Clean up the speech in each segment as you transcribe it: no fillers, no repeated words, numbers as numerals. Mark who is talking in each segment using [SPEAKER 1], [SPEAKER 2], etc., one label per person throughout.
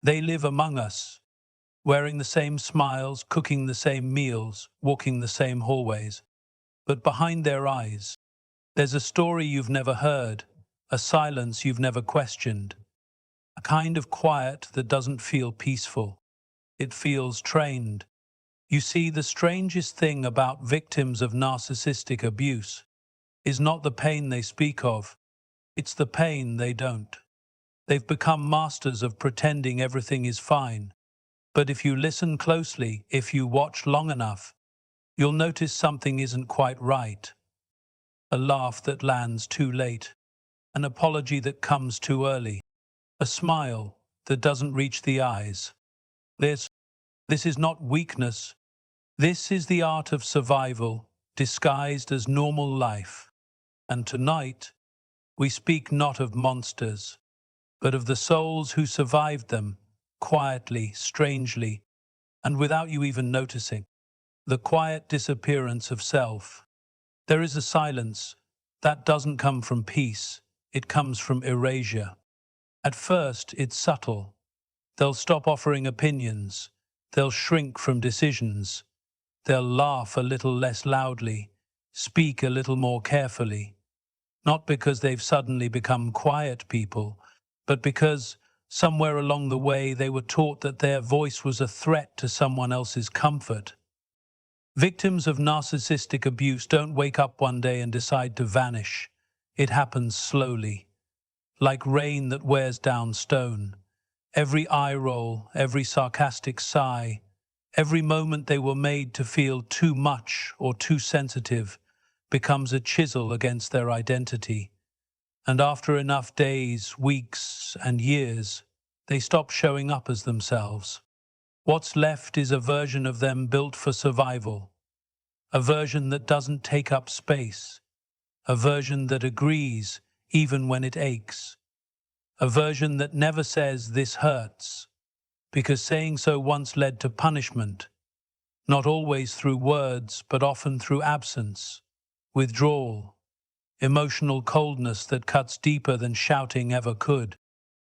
[SPEAKER 1] They live among us, wearing the same smiles, cooking the same meals, walking the same hallways. But behind their eyes, there's a story you've never heard, a silence you've never questioned, a kind of quiet that doesn't feel peaceful. It feels trained. You see, the strangest thing about victims of narcissistic abuse is not the pain they speak of, it's the pain they don't. They've become masters of pretending everything is fine. But if you listen closely, if you watch long enough, you'll notice something isn't quite right. A laugh that lands too late, an apology that comes too early, a smile that doesn't reach the eyes. This is not weakness. This is the art of survival, disguised as normal life. And tonight, we speak not of monsters, but of the souls who survived them, quietly, strangely, and without you even noticing. The quiet disappearance of self. There is a silence that doesn't come from peace, it comes from erasure. At first, it's subtle. They'll stop offering opinions, they'll shrink from decisions, they'll laugh a little less loudly, speak a little more carefully. Not because they've suddenly become quiet people, but because somewhere along the way they were taught that their voice was a threat to someone else's comfort. Victims of narcissistic abuse don't wake up one day and decide to vanish. It happens slowly, like rain that wears down stone. Every eye roll, every sarcastic sigh, every moment they were made to feel too much or too sensitive becomes a chisel against their identity. And after enough days, weeks, and years, they stop showing up as themselves. What's left is a version of them built for survival, a version that doesn't take up space, a version that agrees even when it aches, a version that never says this hurts, because saying so once led to punishment, not always through words, but often through absence, withdrawal, emotional coldness that cuts deeper than shouting ever could.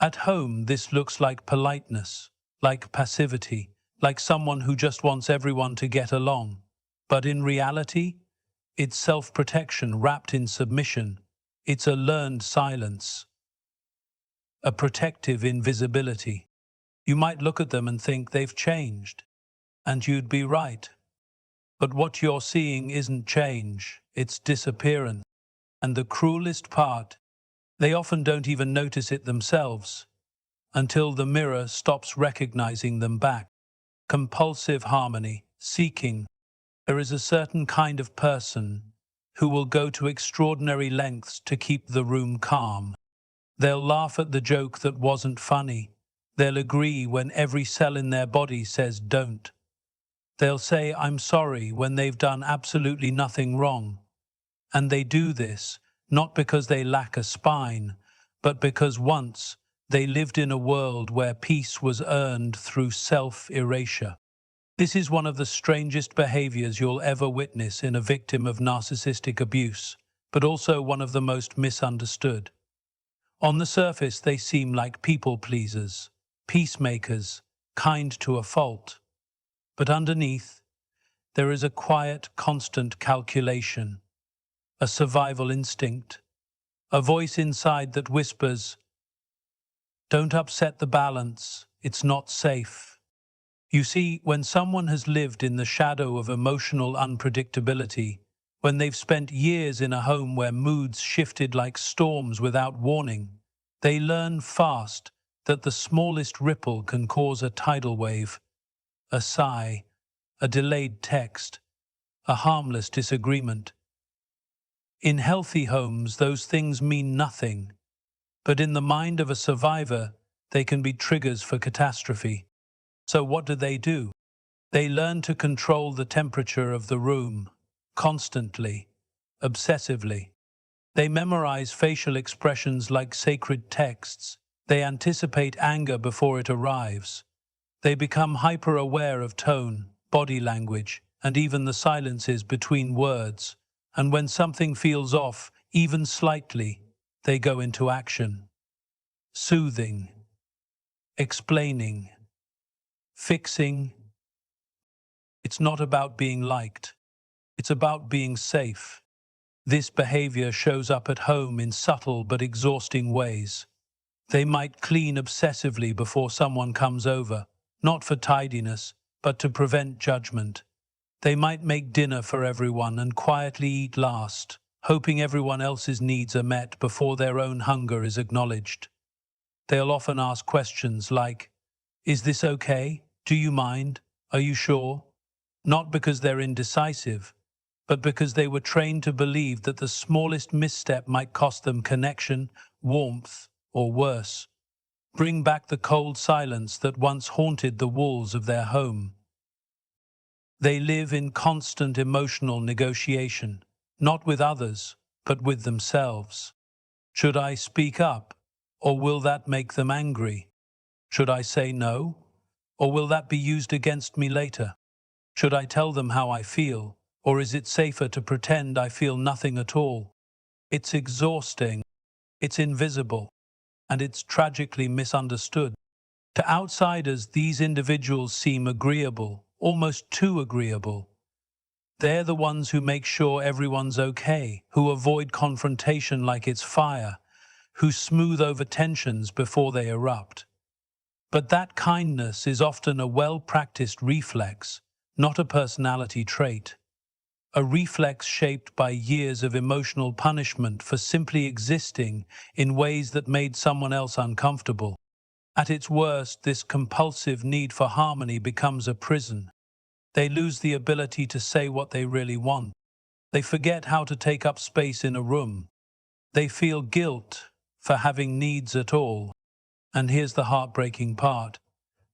[SPEAKER 1] At home, this looks like politeness, like passivity, like someone who just wants everyone to get along. But in reality, it's self-protection wrapped in submission. It's a learned silence, a protective invisibility. You might look at them and think they've changed, and you'd be right. But what you're seeing isn't change, it's disappearance. And the cruelest part, they often don't even notice it themselves until the mirror stops recognizing them back. Compulsive harmony, seeking. There is a certain kind of person who will go to extraordinary lengths to keep the room calm. They'll laugh at the joke that wasn't funny. They'll agree when every cell in their body says don't. They'll say I'm sorry when they've done absolutely nothing wrong. And they do this not because they lack a spine, but because once they lived in a world where peace was earned through self-erasure. This is one of the strangest behaviors you'll ever witness in a victim of narcissistic abuse, but also one of the most misunderstood. On the surface, they seem like people-pleasers, peacemakers, kind to a fault. But underneath, there is a quiet, constant calculation, a survival instinct, a voice inside that whispers, "Don't upset the balance, it's not safe." You see, when someone has lived in the shadow of emotional unpredictability, when they've spent years in a home where moods shifted like storms without warning, they learn fast that the smallest ripple can cause a tidal wave, a sigh, a delayed text, a harmless disagreement. In healthy homes, those things mean nothing, but in the mind of a survivor, they can be triggers for catastrophe. So what do? They learn to control the temperature of the room, constantly, obsessively. They memorize facial expressions like sacred texts. They anticipate anger before it arrives. They become hyper-aware of tone, body language, and even the silences between words. And when something feels off, even slightly, they go into action. Soothing. explaining, fixing. It's not about being liked. It's about being safe. This behavior shows up at home in subtle but exhausting ways. They might clean obsessively before someone comes over, not for tidiness, but to prevent judgment. They might make dinner for everyone and quietly eat last, hoping everyone else's needs are met before their own hunger is acknowledged. They'll often ask questions like, "Is this okay? Do you mind? Are you sure?" Not because they're indecisive, but because they were trained to believe that the smallest misstep might cost them connection, warmth, or worse, bring back the cold silence that once haunted the walls of their home. They live in constant emotional negotiation, not with others, but with themselves. Should I speak up, or will that make them angry? Should I say no, or will that be used against me later? Should I tell them how I feel, or is it safer to pretend I feel nothing at all? It's exhausting, it's invisible, and it's tragically misunderstood. To outsiders, these individuals seem agreeable, almost too agreeable. They're the ones who make sure everyone's okay, who avoid confrontation like it's fire, who smooth over tensions before they erupt. But that kindness is often a well-practiced reflex, not a personality trait. A reflex shaped by years of emotional punishment for simply existing in ways that made someone else uncomfortable. At its worst, this compulsive need for harmony becomes a prison. They lose the ability to say what they really want. They forget how to take up space in a room. They feel guilt for having needs at all. And here's the heartbreaking part.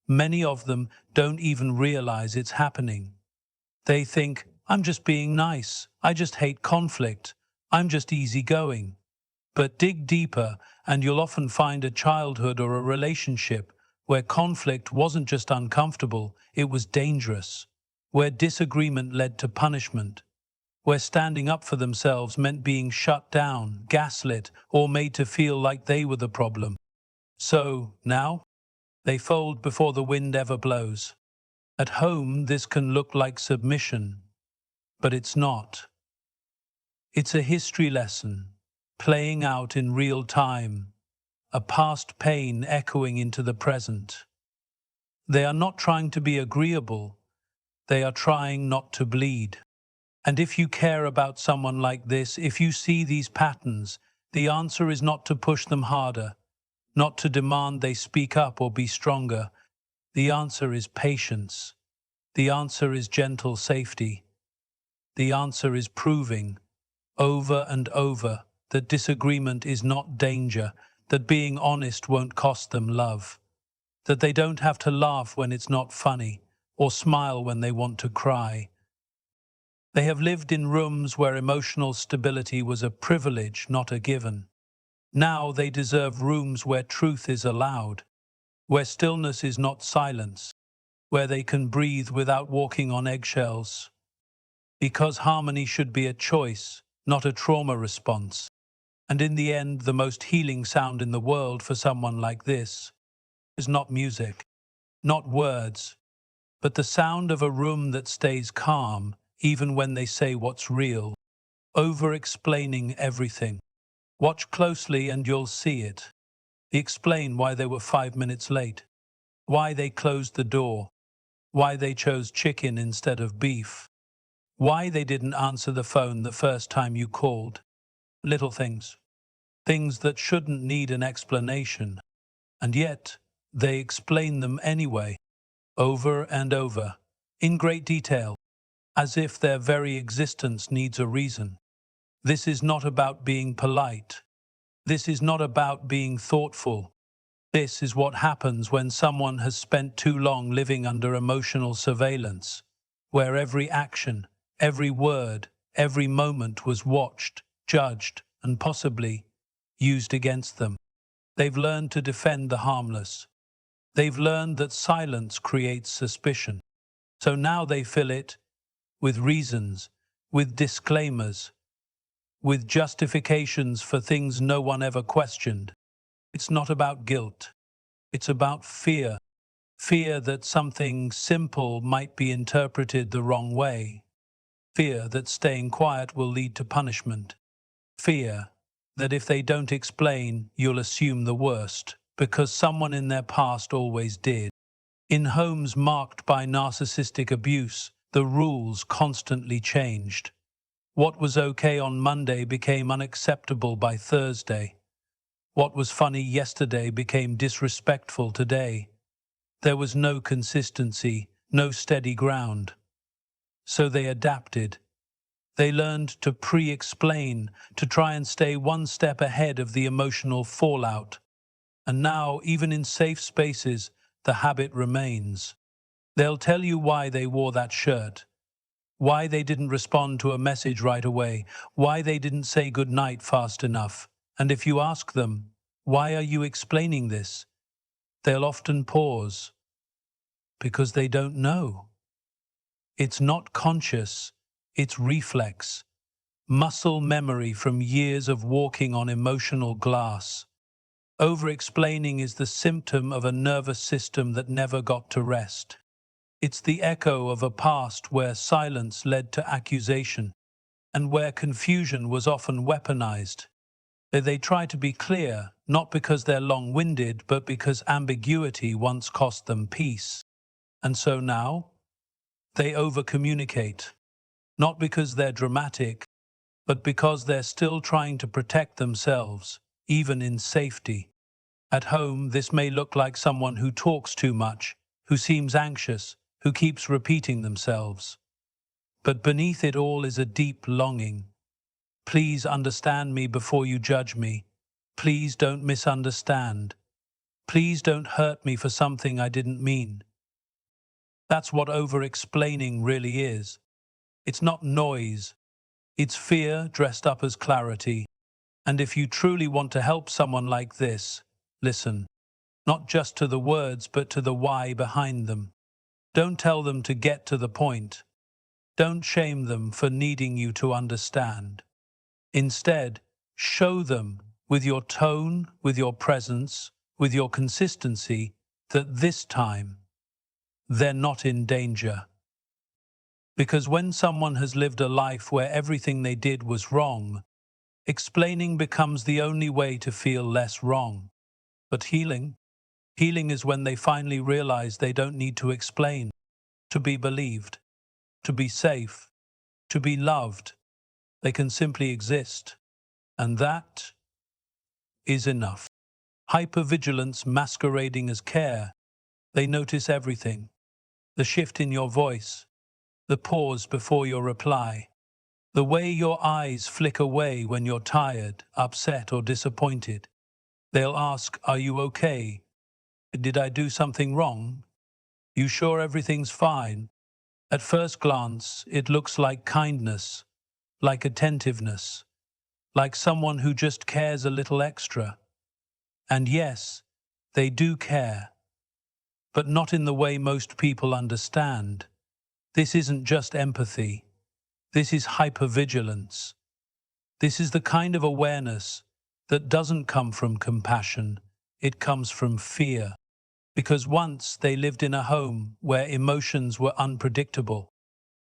[SPEAKER 1] Many of them don't even realize it's happening. They think, "I'm just being nice. I just hate conflict. I'm just easygoing." But dig deeper, and you'll often find a childhood or a relationship where conflict wasn't just uncomfortable, it was dangerous, where disagreement led to punishment, where standing up for themselves meant being shut down, gaslit, or made to feel like they were the problem. So, now, they fold before the wind ever blows. At home, this can look like submission, but it's not. It's a history lesson, playing out in real time, a past pain echoing into the present. They are not trying to be agreeable, they are trying not to bleed. And if you care about someone like this, if you see these patterns, the answer is not to push them harder, not to demand they speak up or be stronger. The answer is patience. The answer is gentle safety. The answer is proving, over and over, that disagreement is not danger, that being honest won't cost them love, that they don't have to laugh when it's not funny, or smile when they want to cry. They have lived in rooms where emotional stability was a privilege, not a given. Now they deserve rooms where truth is allowed, where stillness is not silence, where they can breathe without walking on eggshells. Because harmony should be a choice, not a trauma response. And in the end, the most healing sound in the world for someone like this is not music, not words, but the sound of a room that stays calm even when they say what's real, over-explaining everything. Watch closely and you'll see it. They explain why they were 5 minutes late, why they closed the door, why they chose chicken instead of beef, why they didn't answer the phone the first time you called. Little things. Things that shouldn't need an explanation. And yet, they explain them anyway, over and over, in great detail, as if their very existence needs a reason. This is not about being polite. This is not about being thoughtful. This is what happens when someone has spent too long living under emotional surveillance, where every action, every word, every moment was watched, judged, and possibly used against them. They've learned to defend the harmless. They've learned that silence creates suspicion. So now they fill it with reasons, with disclaimers, with justifications for things no one ever questioned. It's not about guilt. It's about fear. Fear that something simple might be interpreted the wrong way. Fear that staying quiet will lead to punishment. Fear that if they don't explain, you'll assume the worst, because someone in their past always did. In homes marked by narcissistic abuse, the rules constantly changed. What was okay on Monday became unacceptable by Thursday. What was funny yesterday became disrespectful today. There was no consistency, no steady ground. So they adapted. They learned to pre-explain, to try and stay one step ahead of the emotional fallout. And now, even in safe spaces, the habit remains. They'll tell you why they wore that shirt, why they didn't respond to a message right away, why they didn't say goodnight fast enough. And if you ask them, why are you explaining this? They'll often pause, because they don't know. It's not conscious, it's reflex, muscle memory from years of walking on emotional glass. Over-explaining is the symptom of a nervous system that never got to rest. It's the echo of a past where silence led to accusation, and where confusion was often weaponized. They try to be clear, not because they're long-winded, but because ambiguity once cost them peace. And so now, they over-communicate, not because they're dramatic, but because they're still trying to protect themselves, even in safety. At home, this may look like someone who talks too much, who seems anxious, who keeps repeating themselves. But beneath it all is a deep longing. Please understand me before you judge me. Please don't misunderstand. Please don't hurt me for something I didn't mean. That's what over-explaining really is. It's not noise. It's fear dressed up as clarity. And if you truly want to help someone like this, listen. Not just to the words, but to the why behind them. Don't tell them to get to the point. Don't shame them for needing you to understand. Instead, show them with your tone, with your presence, with your consistency, that this time, they're not in danger. Because when someone has lived a life where everything they did was wrong, explaining becomes the only way to feel less wrong. But healing is when they finally realize they don't need to explain, to be believed, to be safe, to be loved. They can simply exist. And that is enough. Hypervigilance masquerading as care. They notice everything. The shift in your voice, the pause before your reply, the way your eyes flick away when you're tired, upset, or disappointed. They'll ask, "Are you okay? Did I do something wrong? You sure everything's fine?" At first glance, it looks like kindness, like attentiveness, like someone who just cares a little extra. And yes, they do care, but not in the way most people understand. This isn't just empathy. This is hypervigilance. This is the kind of awareness that doesn't come from compassion. It comes from fear. Because once they lived in a home where emotions were unpredictable,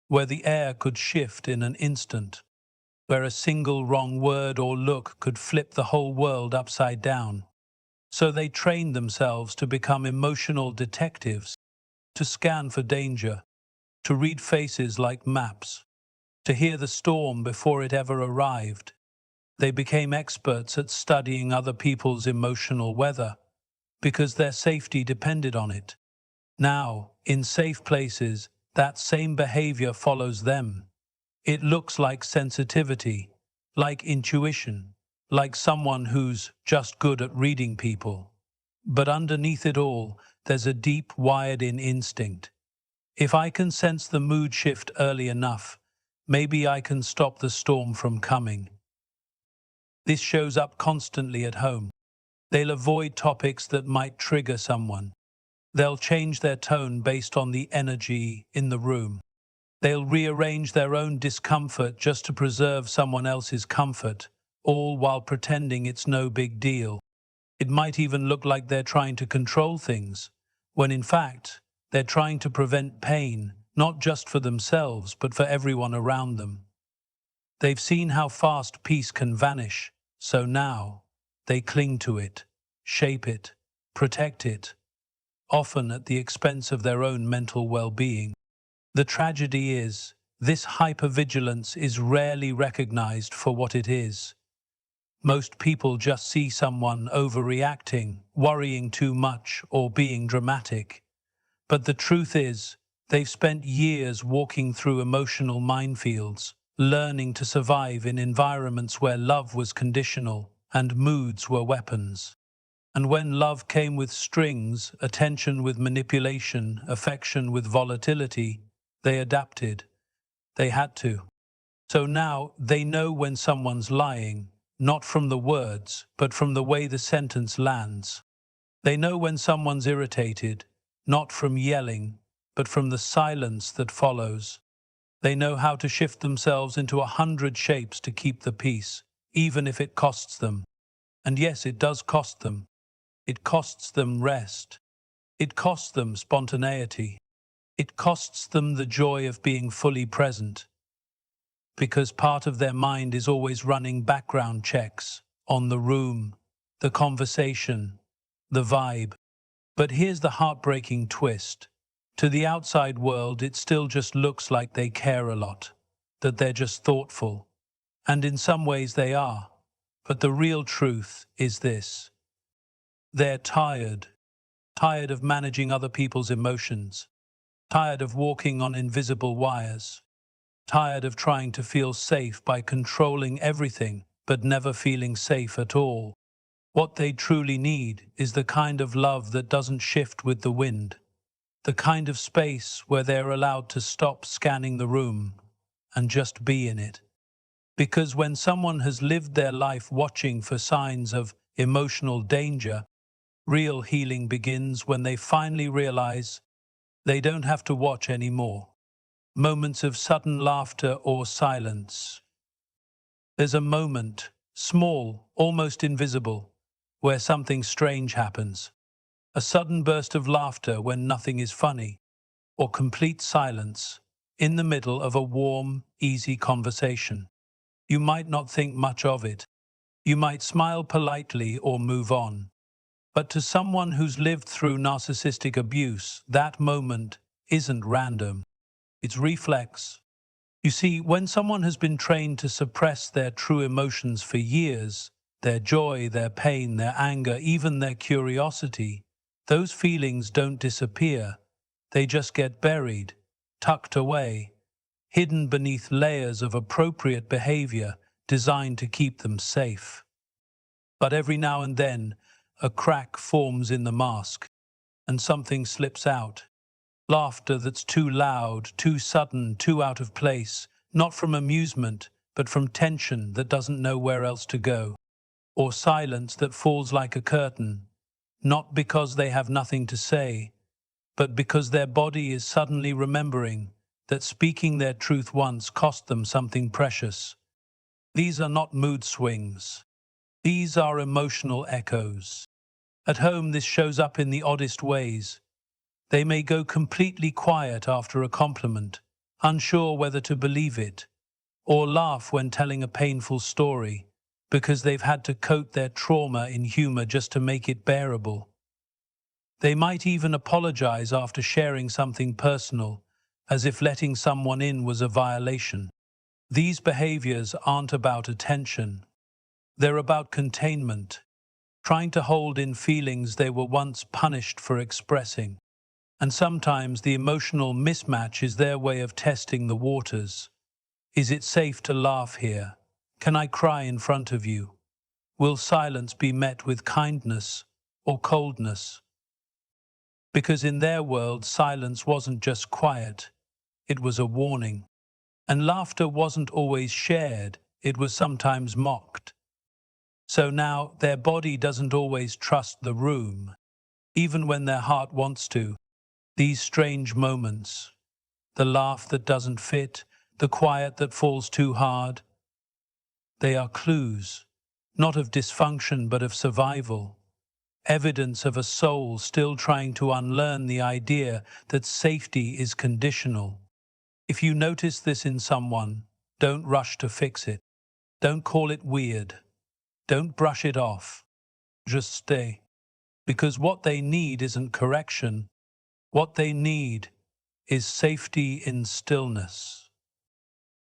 [SPEAKER 1] where the air could shift in an instant, where a single wrong word or look could flip the whole world upside down. So they trained themselves to become emotional detectives, to scan for danger, to read faces like maps, to hear the storm before it ever arrived. They became experts at studying other people's emotional weather, because their safety depended on it. Now, in safe places, that same behavior follows them. It looks like sensitivity, like intuition, like someone who's just good at reading people. But underneath it all, there's a deep wired-in instinct. If I can sense the mood shift early enough, maybe I can stop the storm from coming. This shows up constantly at home. They'll avoid topics that might trigger someone. They'll change their tone based on the energy in the room. They'll rearrange their own discomfort just to preserve someone else's comfort, all while pretending it's no big deal. It might even look like they're trying to control things, when in fact, they're trying to prevent pain, not just for themselves, but for everyone around them. They've seen how fast peace can vanish, so now they cling to it, shape it, protect it, often at the expense of their own mental well-being. The tragedy is, this hypervigilance is rarely recognized for what it is. Most people just see someone overreacting, worrying too much, or being dramatic. But the truth is, they've spent years walking through emotional minefields, learning to survive in environments where love was conditional and moods were weapons. And when love came with strings, attention with manipulation, affection with volatility, they adapted. They had to. So now they know when someone's lying, not from the words, but from the way the sentence lands. They know when someone's irritated, not from yelling, but from the silence that follows. They know how to shift themselves into 100 shapes to keep the peace, even if it costs them. And yes, it does cost them. It costs them rest. It costs them spontaneity. It costs them the joy of being fully present. Because part of their mind is always running background checks on the room, the conversation, the vibe. But here's the heartbreaking twist. To the outside world, it still just looks like they care a lot, that they're just thoughtful. And in some ways they are. But the real truth is this. They're tired. Tired of managing other people's emotions. Tired of walking on invisible wires. Tired of trying to feel safe by controlling everything, but never feeling safe at all. What they truly need is the kind of love that doesn't shift with the wind. The kind of space where they're allowed to stop scanning the room and just be in it. Because when someone has lived their life watching for signs of emotional danger, real healing begins when they finally realize they don't have to watch anymore. Moments of sudden laughter or silence. There's a moment, small, almost invisible, where something strange happens. A sudden burst of laughter when nothing is funny, or complete silence in the middle of a warm, easy conversation. You might not think much of it. You might smile politely or move on. But to someone who's lived through narcissistic abuse, that moment isn't random. It's reflex. You see, when someone has been trained to suppress their true emotions for years, their joy, their pain, their anger, even their curiosity, those feelings don't disappear. They just get buried, tucked away, hidden beneath layers of appropriate behavior designed to keep them safe. But every now and then, a crack forms in the mask, and something slips out. Laughter that's too loud, too sudden, too out of place, not from amusement, but from tension that doesn't know where else to go. Or silence that falls like a curtain, not because they have nothing to say, but because their body is suddenly remembering that speaking their truth once cost them something precious. These are not mood swings. These are emotional echoes. At home, this shows up in the oddest ways. They may go completely quiet after a compliment, unsure whether to believe it, or laugh when telling a painful story, because they've had to coat their trauma in humor just to make it bearable. They might even apologize after sharing something personal, as if letting someone in was a violation. These behaviors aren't about attention. They're about containment, trying to hold in feelings they were once punished for expressing. And sometimes the emotional mismatch is their way of testing the waters. Is it safe to laugh here? Can I cry in front of you? Will silence be met with kindness or coldness? Because in their world, silence wasn't just quiet, it was a warning. And laughter wasn't always shared, it was sometimes mocked. So now their body doesn't always trust the room, even when their heart wants to. These strange moments, the laugh that doesn't fit, the quiet that falls too hard, they are clues, not of dysfunction but of survival. evidence of a soul still trying to unlearn the idea that safety is conditional. If you notice this in someone, don't rush to fix it. Don't call it weird. Don't brush it off. Just stay. Because what they need isn't correction. What they need is safety in stillness.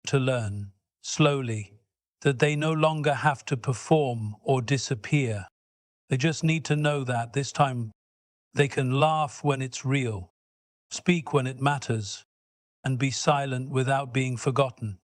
[SPEAKER 1] To learn, slowly, that they no longer have to perform or disappear. They just need to know that this time they can laugh when it's real, speak when it matters, and be silent without being forgotten.